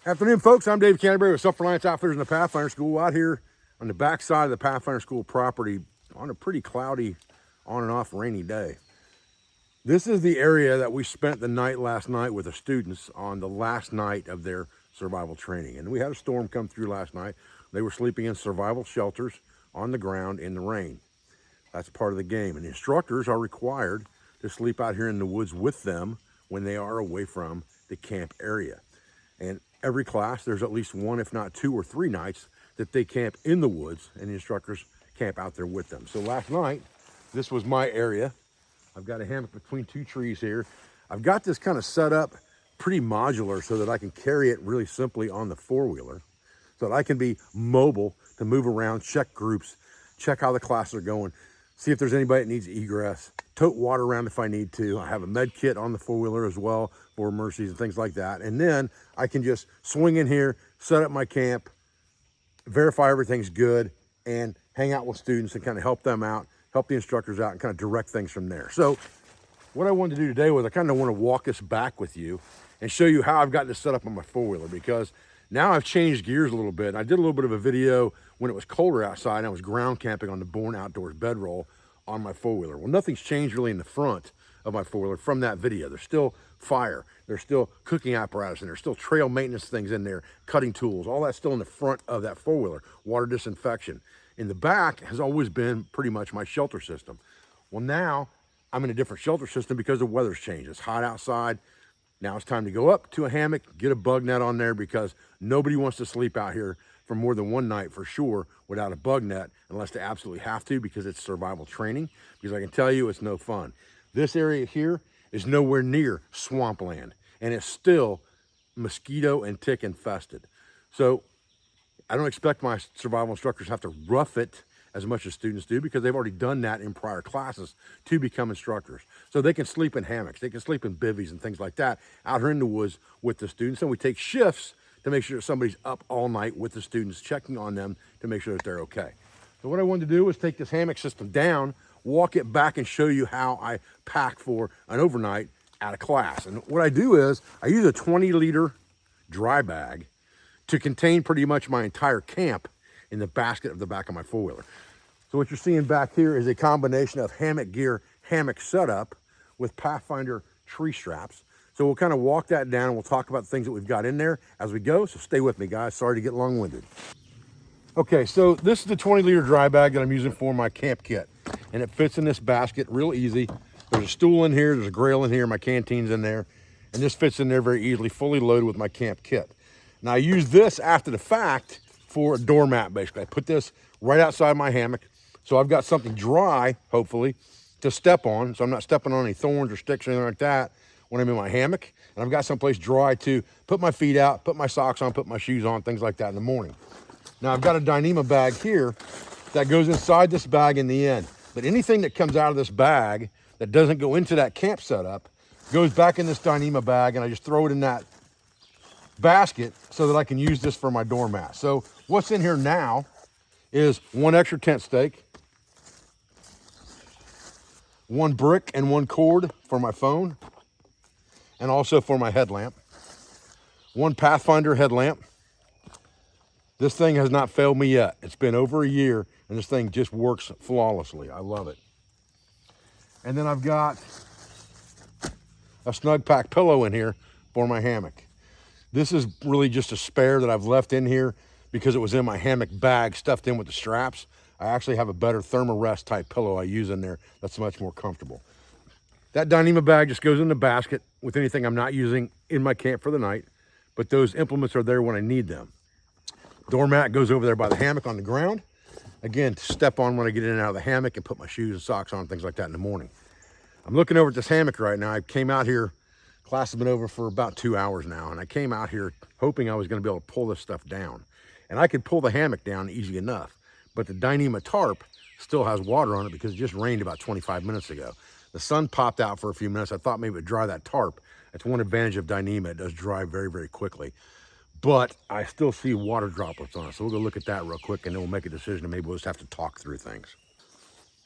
Afternoon, folks. I'm Dave Canterbury with Self-Reliance Outfitters in the Pathfinder School out here on the back side of the Pathfinder School property on a pretty cloudy, on and off rainy day. This is the area that we spent the night last night with the students on the last night of their survival training. And we had a storm come through last night. They were sleeping in survival shelters on the ground in the rain. That's part of the game. And the instructors are required to sleep out here in the woods with them when they are away from the camp area. And every class, there's at least one, if not 2 or 3 nights that they camp in the woods and the instructors camp out there with them. So last night, this was my area. I've got a hammock between 2 trees here. I've got this kind of set up pretty modular so that I can carry it really simply on the 4-wheeler so that I can be mobile to move around, check groups, check how the classes are going, see if there's anybody that needs egress, tote water around if I need to. I have a med kit on the 4-wheeler as well for emergencies and things like that. And then I can just swing in here, set up my camp, verify everything's good, and hang out with students and kind of help them out, help the instructors out, and kind of direct things from there. So what I wanted to do today was I kind of want to walk this back with you and show you how I've got this set up on my 4-wheeler, because now I've changed gears a little bit. I did a little bit of a video when it was colder outside and I was ground camping on the Born Outdoors bedroll on my 4-wheeler. Well, nothing's changed really in the front of my 4-wheeler from that video. There's still fire, there's still cooking apparatus, and there's still trail maintenance things in there, cutting tools, all that's still in the front of that 4-wheeler, water disinfection. In the back has always been pretty much my shelter system. Well, now I'm in a different shelter system because the weather's changed. It's hot outside. Now it's time to go up to a hammock, get a bug net on there, because nobody wants to sleep out here for more than 1 night for sure without a bug net, unless they absolutely have to, because it's survival training, because I can tell you it's no fun. This area here is nowhere near swampland, and it's still mosquito and tick infested. So I don't expect my survival instructors to have to rough it as much as students do, because they've already done that in prior classes to become instructors. So they can sleep in hammocks, they can sleep in bivvies and things like that out here in the woods with the students. And we take shifts to make sure that somebody's up all night with the students, checking on them to make sure that they're okay. So what I wanted to do was take this hammock system down, walk it back, and show you how I pack for an overnight at a class. And what I do is I use a 20-liter dry bag to contain pretty much my entire camp in the basket of the back of my 4-wheeler. So what you're seeing back here is a combination of hammock gear, hammock setup with Pathfinder tree straps. So we'll kind of walk that down and we'll talk about the things that we've got in there as we go. So stay with me, guys. Sorry to get long-winded. Okay, so this is the 20-liter dry bag that I'm using for my camp kit. And it fits in this basket real easy. There's a stool in here, there's a grill in here, my canteen's in there. And this fits in there very easily, fully loaded with my camp kit. Now I use this after the fact for a doormat, basically. I put this right outside my hammock, so I've got something dry, hopefully, to step on, so I'm not stepping on any thorns or sticks or anything like that when I'm in my hammock. And I've got someplace dry to put my feet out, put my socks on, put my shoes on, things like that in the morning. Now I've got a Dyneema bag here that goes inside this bag in the end. But anything that comes out of this bag that doesn't go into that camp setup goes back in this Dyneema bag, and I just throw it in that basket so that I can use this for my doormat. So what's in here now is 1 extra tent stake, 1 brick and 1 cord for my phone, and also for my headlamp, 1 Pathfinder headlamp. This thing has not failed me yet. It's been over a year, and this thing just works flawlessly. I love it. And then I've got a snug pack pillow in here for my hammock. This is really just a spare that I've left in here because it was in my hammock bag stuffed in with the straps. I actually have a better Thermarest type pillow I use in there that's much more comfortable. That Dyneema bag just goes in the basket with anything I'm not using in my camp for the night, but those implements are there when I need them. Doormat goes over there by the hammock on the ground. Again, to step on when I get in and out of the hammock and put my shoes and socks on, things like that in the morning. I'm looking over at this hammock right now. I came out here, class has been over for about 2 hours now, and I came out here hoping I was gonna be able to pull this stuff down. And I could pull the hammock down easy enough, but the Dyneema tarp still has water on it because it just rained about 25 minutes ago. The sun popped out for a few minutes. I thought maybe it would dry that tarp. That's one advantage of Dyneema. It does dry very, very quickly. But I still see water droplets on it. So we'll go look at that real quick, and then we'll make a decision, and maybe we'll just have to talk through things.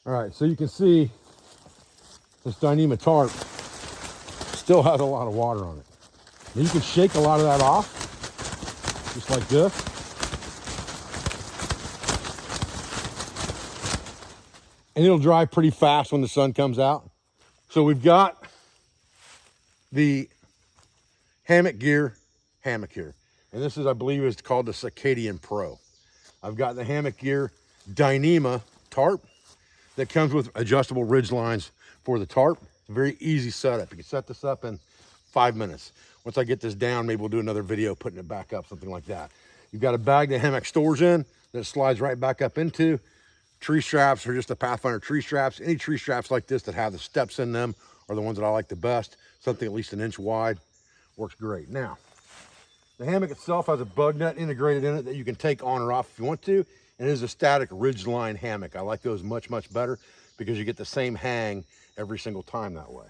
All right, so you can see this Dyneema tarp still has a lot of water on it. Now you can shake a lot of that off, just like this. And it'll dry pretty fast when the sun comes out. So we've got the hammock gear hammock here. And this is, I believe, is called the Circadian Pro. I've got the hammock gear Dyneema tarp that comes with adjustable ridge lines for the tarp. It's a very easy setup. You can set this up in 5 minutes. Once I get this down, maybe we'll do another video putting it back up, something like that. You've got a bag the hammock stores in that slides right back up into. Tree straps are just the Pathfinder tree straps. Any tree straps like this that have the steps in them are the ones that I like the best. Something at least 1 inch wide works great. Now, the hammock itself has a bug net integrated in it that you can take on or off if you want to. And it is a static ridge line hammock. I like those much, much better because you get the same hang every single time that way.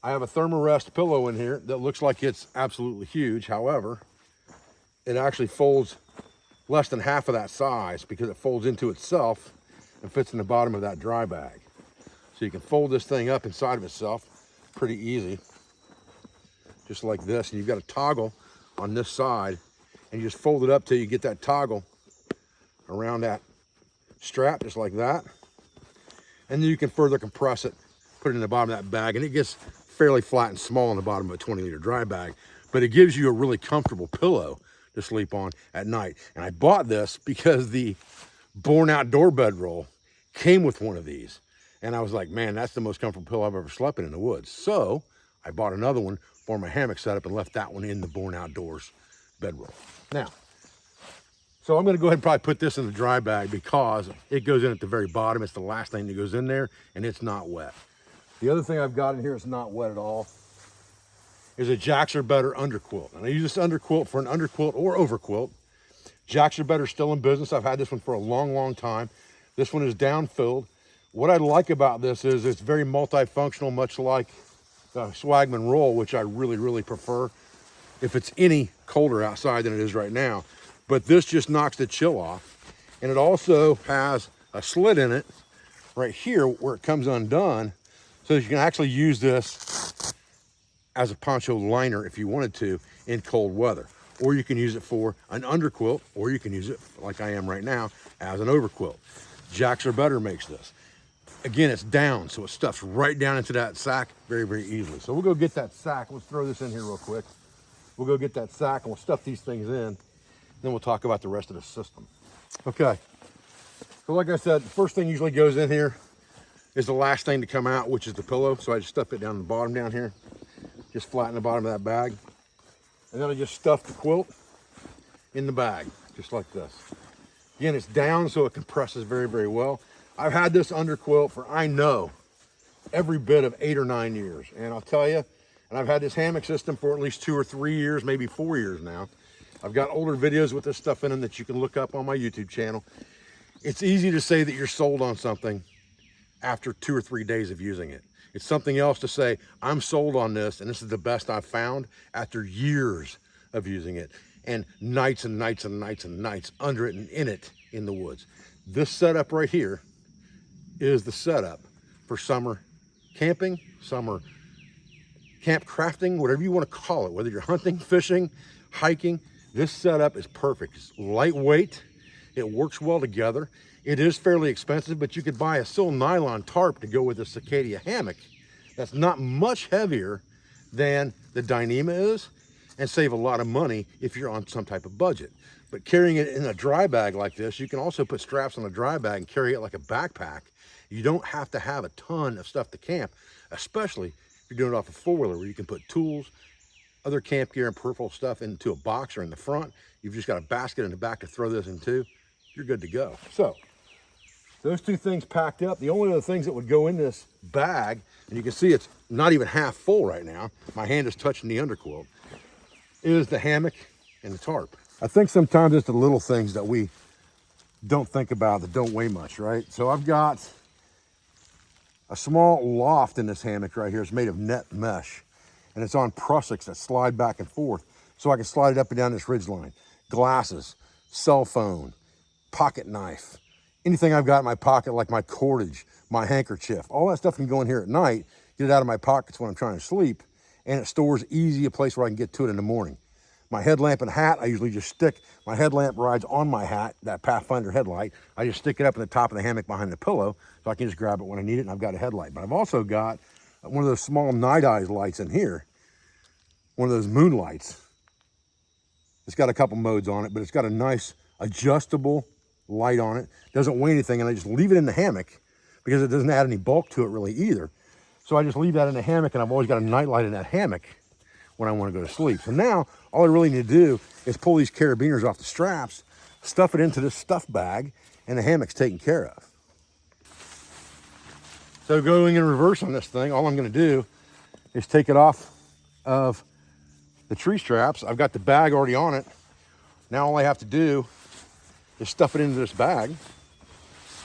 I have a Thermarest pillow in here that looks like it's absolutely huge. However, it actually folds less than half of that size because it folds into itself and fits in the bottom of that dry bag. So you can fold this thing up inside of itself pretty easy, just like this. And you've got a toggle on this side, and you just fold it up till you get that toggle around that strap, just like that. And then you can further compress it, put it in the bottom of that bag, and it gets fairly flat and small in the bottom of a 20-liter dry bag, but it gives you a really comfortable pillow to sleep on at night. And I bought this because the Born Outdoor bedroll came with one of these. And I was like, man, that's the most comfortable pillow I've ever slept in the woods. So I bought another one for my hammock setup and left that one in the Born Outdoors bedroll. Now, so I'm gonna go ahead and probably put this in the dry bag because it goes in at the very bottom. It's the last thing that goes in there and it's not wet. The other thing I've got in here that's not wet at all is a Jacks Are Better underquilt. And I use this underquilt for an underquilt or overquilt. Jacks Are Better still in business. I've had this one for a long, long time. This one is down-filled. What I like about this is it's very multifunctional, much like the Swagman roll, which I really, really prefer if it's any colder outside than it is right now. But this just knocks the chill off. And it also has a slit in it right here where it comes undone, so that you can actually use this as a poncho liner if you wanted to in cold weather. Or you can use it for an underquilt, or you can use it, like I am right now, as an overquilt. Jacks Are Better makes this. Again, it's down, so it stuffs right down into that sack very, very easily. So we'll go get that sack. Let's throw this in here real quick. We'll go get that sack and we'll stuff these things in. Then we'll talk about the rest of the system. Okay, so like I said, the first thing usually goes in here is the last thing to come out, which is the pillow. So I just stuff it down the bottom down here. Just flatten the bottom of that bag. And then I just stuff the quilt in the bag, just like this. Again, it's down so it compresses very, very well. I've had this underquilt for, I know, every bit of 8 or 9 years. And I'll tell you, and I've had this hammock system for at least 2 or 3 years, maybe 4 years now. I've got older videos with this stuff in them that you can look up on my YouTube channel. It's easy to say that you're sold on something after 2 or 3 days of using it. It's something else to say, I'm sold on this and this is the best I've found after years of using it and nights and nights and nights and nights under it and in it in the woods. This setup right here is the setup for summer camping, summer camp crafting, whatever you want to call it, whether you're hunting, fishing, hiking. This setup is perfect. It's lightweight. It works well together. It is fairly expensive, but you could buy a silk nylon tarp to go with the Cicadia hammock that's not much heavier than the Dyneema is and save a lot of money if you're on some type of budget. But carrying it in a dry bag like this, you can also put straps on a dry bag and carry it like a backpack. You don't have to have a ton of stuff to camp, especially if you're doing it off a four-wheeler where you can put tools, other camp gear and peripheral stuff into a box or in the front. You've just got a basket in the back to throw this into. You're good to go. So those two things packed up. The only other things that would go in this bag, and you can see it's not even half full right now, my hand is touching the underquilt, is the hammock and the tarp. I think sometimes it's the little things that we don't think about that don't weigh much, right? So I've got a small loft in this hammock right here. It's made of net mesh, and it's on prussics that slide back and forth, so I can slide it up and down this ridge line. Glasses, cell phone, pocket knife, anything I've got in my pocket, like my cordage, my handkerchief, all that stuff can go in here at night, get it out of my pockets when I'm trying to sleep, and it stores easy, a place where I can get to it in the morning. My headlamp and hat, I usually just stick, my headlamp rides on my hat, that Pathfinder headlight. I just stick it up in the top of the hammock behind the pillow so I can just grab it when I need it, and I've got a headlight. But I've also got one of those small night eyes lights in here, one of those moon lights. It's got a couple modes on it, but it's got a nice adjustable light on it. Doesn't weigh anything, and I just leave it in the hammock because it doesn't add any bulk to it really either. So I just leave that in the hammock, and I've always got a night light in that hammock when I want to go to sleep. So now all I really need to do is pull these carabiners off the straps, stuff it into this stuff bag, and the hammock's taken care of. So going in reverse on this thing, all I'm going to do is take it off of the tree straps. I've got the bag already on it. Now all I have to do is stuff it into this bag,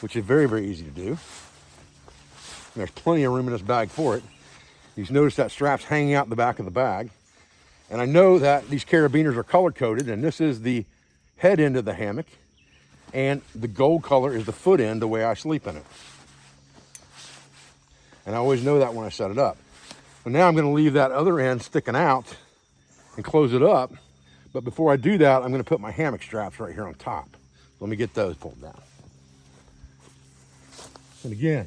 which is very, very easy to do. And there's plenty of room in this bag for it. You just notice that strap's hanging out the back of the bag. And I know that these carabiners are color coded, and this is the head end of the hammock, and the gold color is the foot end, the way I sleep in it. And I always know that when I set it up. But now I'm going to leave that other end sticking out and close it up. But before I do that, I'm going to put my hammock straps right here on top. Let me get those pulled down. And again,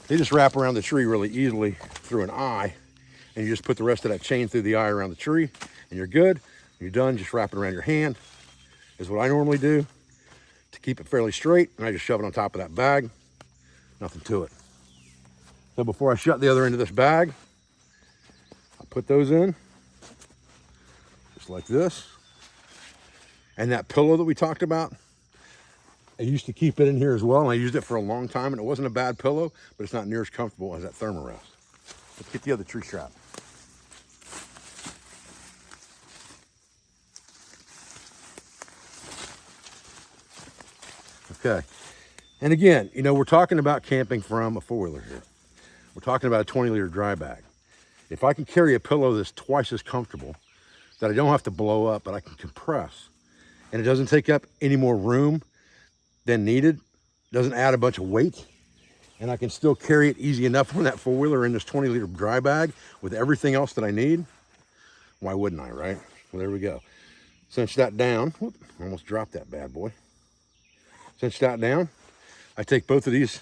they just wrap around the tree really easily through an eye, and you just put the rest of that chain through the eye around the tree, and you're good. When you're done, just wrap it around your hand, is what I normally do to keep it fairly straight, and I just shove it on top of that bag. Nothing to it. So before I shut the other end of this bag, I'll put those in, just like this. And that pillow that we talked about, I used to keep it in here as well, and I used it for a long time, and it wasn't a bad pillow, but it's not near as comfortable as that thermarest. Let's get the other tree strap. Okay, and again, you know, we're talking about camping from a four-wheeler here. We're talking about a 20-liter dry bag. If I can carry a pillow that's twice as comfortable, that I don't have to blow up, but I can compress, and it doesn't take up any more room than needed, doesn't add a bunch of weight, and I can still carry it easy enough on that four-wheeler in this 20-liter dry bag with everything else that I need, why wouldn't I, right? Well, there we go. Cinch that down. Whoop, almost dropped that bad boy. Cinch that down. I take both of these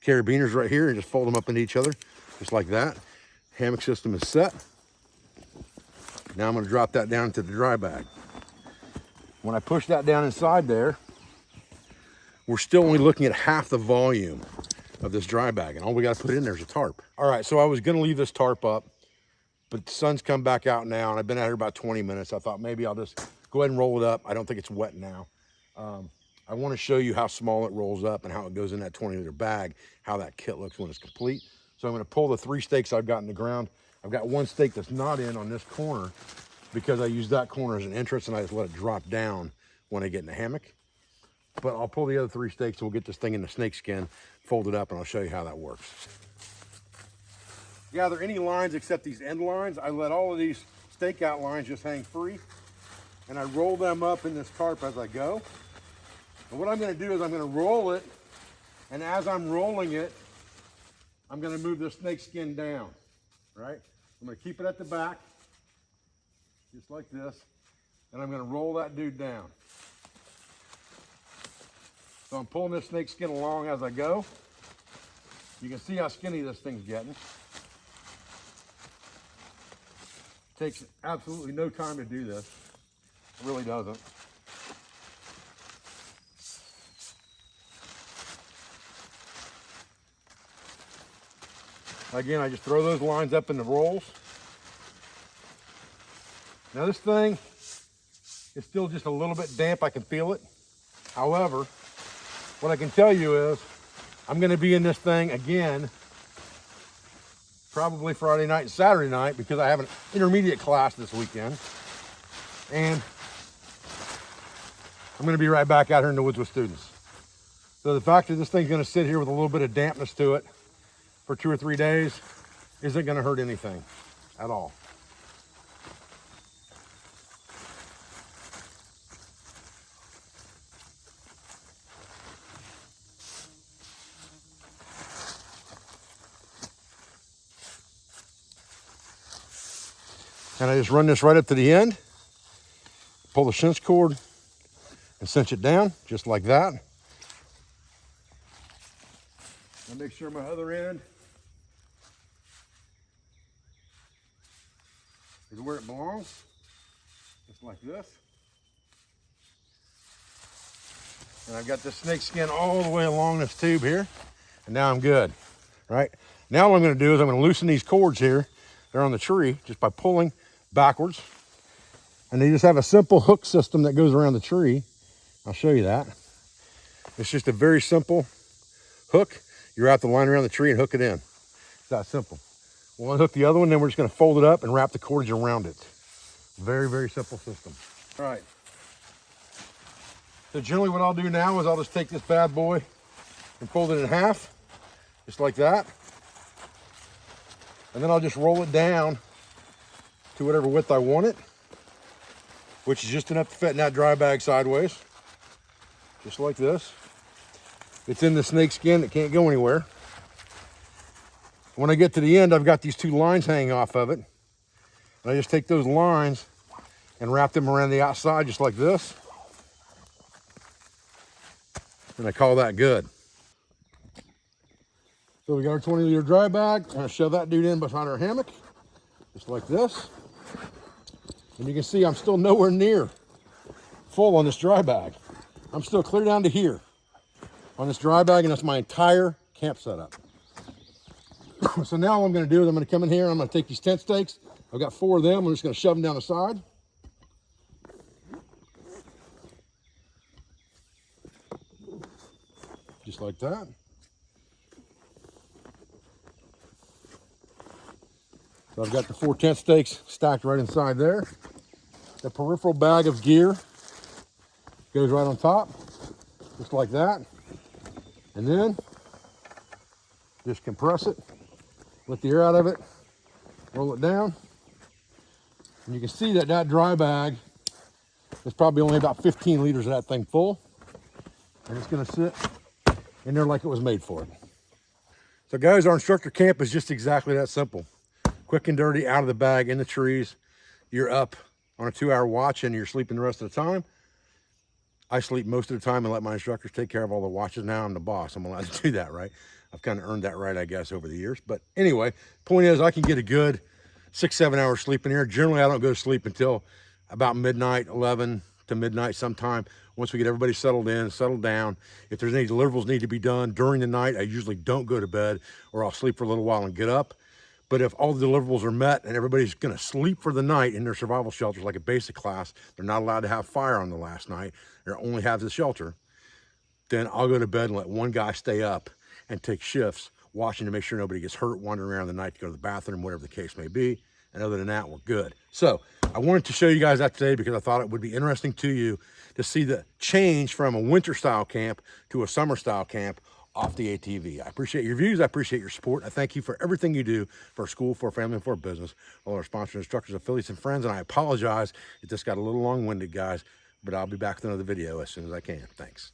carabiners right here and just fold them up into each other, just like that. Hammock system is set. Now I'm going to drop that down into the dry bag. When I push that down inside there, we're still only looking at half the volume of this dry bag, and all we got to put in there is a tarp. All right, so I was going to leave this tarp up, but the sun's come back out now, and I've been out here about 20 minutes. I thought maybe I'll just go ahead and roll it up. I don't think it's wet now. I want to show you how small it rolls up and how it goes in that 20-liter bag, how that kit looks when it's complete. So I'm going to pull the 3 stakes I've got in the ground. I've got 1 stake that's not in on this corner because I use that corner as an entrance, and I just let it drop down when I get in the hammock. But I'll pull the other 3 stakes and we'll get this thing in the snake skin, fold it up, and I'll show you how that works. Gather any lines except these end lines. I let all of these stake out lines just hang free, and I roll them up in this tarp as I go. And what I'm going to do is I'm going to roll it, and as I'm rolling it, I'm going to move the snake skin down, right? I'm going to keep it at the back, just like this, and I'm going to roll that dude down. So I'm pulling this snake skin along as I go. You can see how skinny this thing's getting. It takes absolutely no time to do this. It really doesn't. Again, I just throw those lines up in the rolls. Now this thing is still just a little bit damp. I can feel it. However, what I can tell you is I'm going to be in this thing again probably Friday night and Saturday night because I have an intermediate class this weekend. And I'm going to be right back out here in the woods with students. So the fact that this thing's going to sit here with a little bit of dampness to it for 2 or 3 days isn't going to hurt anything at all. And I just run this right up to the end, pull the cinch cord and cinch it down just like that. I make sure my other end is where it belongs, just like this. And I've got the snake skin all the way along this tube here, and now I'm good, right? Now what I'm gonna do is I'm gonna loosen these cords here. They're on the tree just by pulling backwards. And they just have a simple hook system that goes around the tree. I'll show you that. It's just a very simple hook. You wrap the line around the tree and hook it in. It's that simple. We'll unhook the other one, then we're just gonna fold it up and wrap the cords around it. Very, very simple system. All right. So generally what I'll do now is I'll just take this bad boy and fold it in half, just like that. And then I'll just roll it down to whatever width I want it, which is just enough to fit in that dry bag sideways, just like this. It's in the snake skin, it can't go anywhere. When I get to the end, I've got these two lines hanging off of it. And I just take those lines and wrap them around the outside just like this. And I call that good. So we got our 20-liter dry bag. I'm gonna shove that dude in behind our hammock, just like this. And you can see I'm still nowhere near full on this dry bag. I'm still clear down to here on this dry bag, and that's my entire camp setup. So now what I'm gonna do is I'm gonna come in here and I'm gonna take these tent stakes. I've got 4 of them. I'm just gonna shove them down the side. Just like that. So I've got the 4 tent stakes stacked right inside there. The peripheral bag of gear goes right on top, just like that. And then just compress it, let the air out of it, roll it down. And you can see that that dry bag is probably only about 15 liters of that thing full. And it's gonna sit in there like it was made for it. So guys, our instructor camp is just exactly that simple. Quick and dirty, out of the bag, in the trees. You're up on a 2-hour watch and you're sleeping the rest of the time. I sleep most of the time and let my instructors take care of all the watches. Now I'm the boss, I'm allowed to do that, right? I've kind of earned that right, I guess, over the years. But anyway, point is I can get a good 6-7 hours sleep in here. Generally, I don't go to sleep until about midnight, 11 to midnight sometime. Once we get everybody settled in, settled down. If there's any deliverables need to be done during the night, I usually don't go to bed, or I'll sleep for a little while and get up. But if all the deliverables are met and everybody's gonna sleep for the night in their survival shelters like a basic class, they're not allowed to have fire on the last night, or only have the shelter, then I'll go to bed and let one guy stay up and take shifts, watching to make sure nobody gets hurt, wandering around the night to go to the bathroom, whatever the case may be. And other than that, we're good. So I wanted to show you guys that today because I thought it would be interesting to you to see the change from a winter style camp to a summer style camp off the ATV. I appreciate your views. I appreciate your support. I thank you for everything you do for our school, for our family, and for our business, all our sponsors, instructors, affiliates, and friends. And I apologize if this got a little long-winded, guys, but I'll be back with another video as soon as I can. Thanks.